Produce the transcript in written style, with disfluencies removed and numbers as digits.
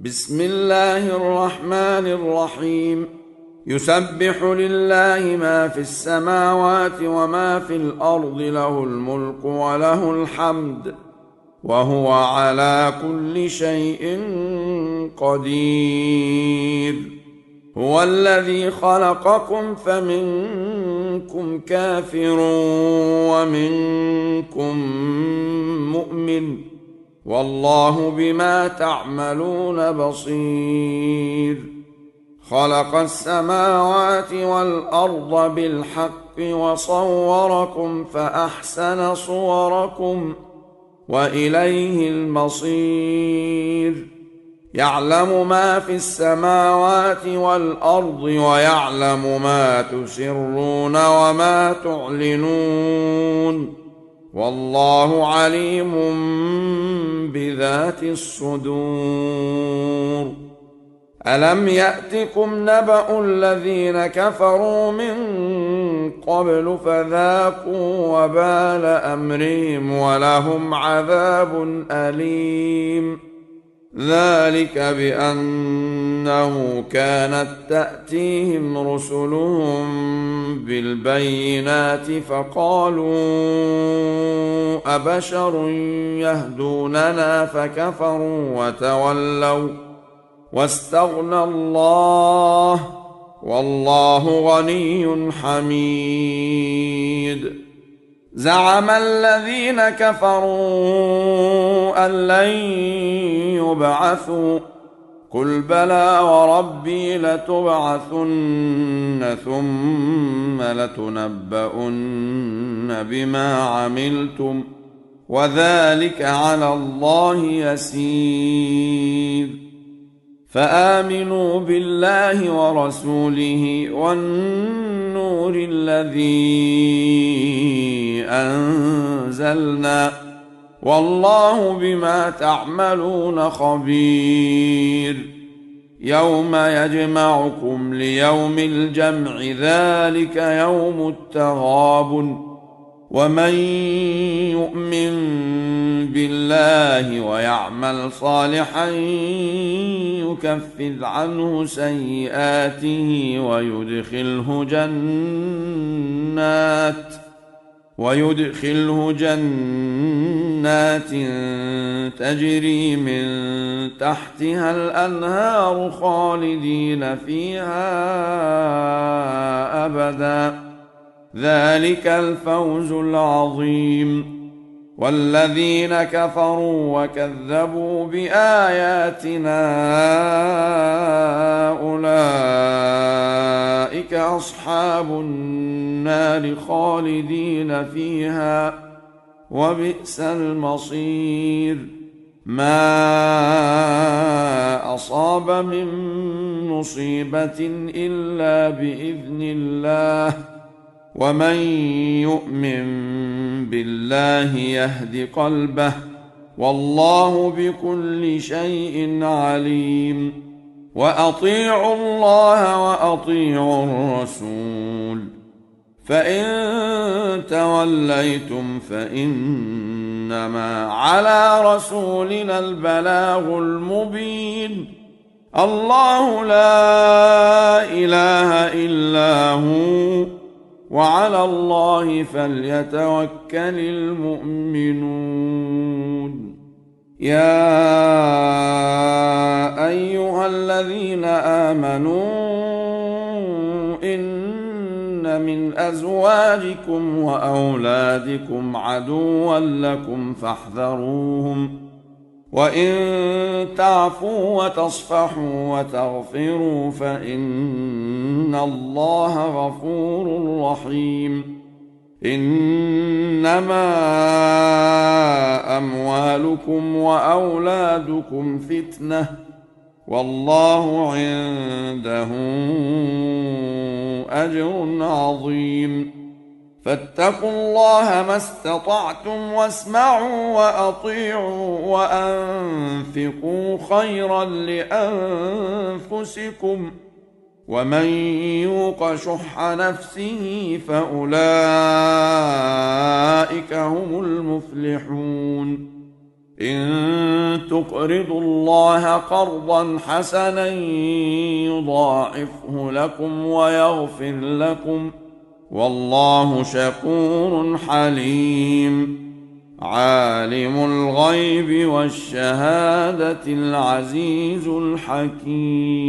بسم الله الرحمن الرحيم. يسبح لله ما في السماوات وما في الأرض، له الملك وله الحمد، وهو على كل شيء قدير. هو الذي خلقكم فمنكم كافر ومنكم مؤمن، والله بما تعملون بصير. خلق السماوات والأرض بالحق وصوركم فأحسن صوركم وإليه المصير. يعلم ما في السماوات والأرض ويعلم ما تسرون وما تعلنون، والله عليم بذات الصدور. ألم يأتكم نبأ الذين كفروا من قبل فذاقوا وبال أمرهم ولهم عذاب أليم. ذلك بأنه كانت تأتيهم رسلهم بالبينات فقالوا أبشر يهدوننا فكفروا وتولوا واستغنى الله، والله غني حميد. زعم الذين كفروا أن لن يبعثوا، قل بلى وربي لتبعثن ثم لتنبؤن بما عملتم، وذلك على الله يسير. فآمنوا بالله ورسوله والنور الذي أنزلنا، والله بما تعملون خبير. يوم يجمعكم ليوم الجمع، ذلك يوم التغابن. ومن يؤمن بالله ويعمل صالحا يكفر عنه سيئاته ويدخله جنات تجري من تحتها الأنهار خالدين فيها أبدا، ذلك الفوز العظيم. والذين كفروا وكذبوا بآياتنا أولئك أصحاب النار خالدين فيها، وبئس المصير. ما أصاب من مصيبة إلا بإذن الله، ومن يؤمن بالله يهد قلبه، والله بكل شيء عليم. وأطيعوا الله وأطيعوا الرسول، فإن توليتم فإنما على رسولنا البلاغ المبين. الله لا إله إلا هو، وعلى الله فليتوكل المؤمنون. يا أيها الذين آمنوا إن من أزواجكم وأولادكم عدوا لكم فاحذروهم، وإن تعفوا وتصفحوا وتغفروا فإن الله غفور رحيم. إنما أموالكم وأولادكم فتنة، والله عنده أجر عظيم. فاتقوا الله ما استطعتم واسمعوا وأطيعوا وأنفقوا خيرا لأنفسكم، ومن يوق شح نفسه فأولئك هم المفلحون. إن تقرضوا الله قرضا حسنا يضاعفه لكم ويغفر لكم، والله شكور حليم. عالم الغيب والشهادة العزيز الحكيم.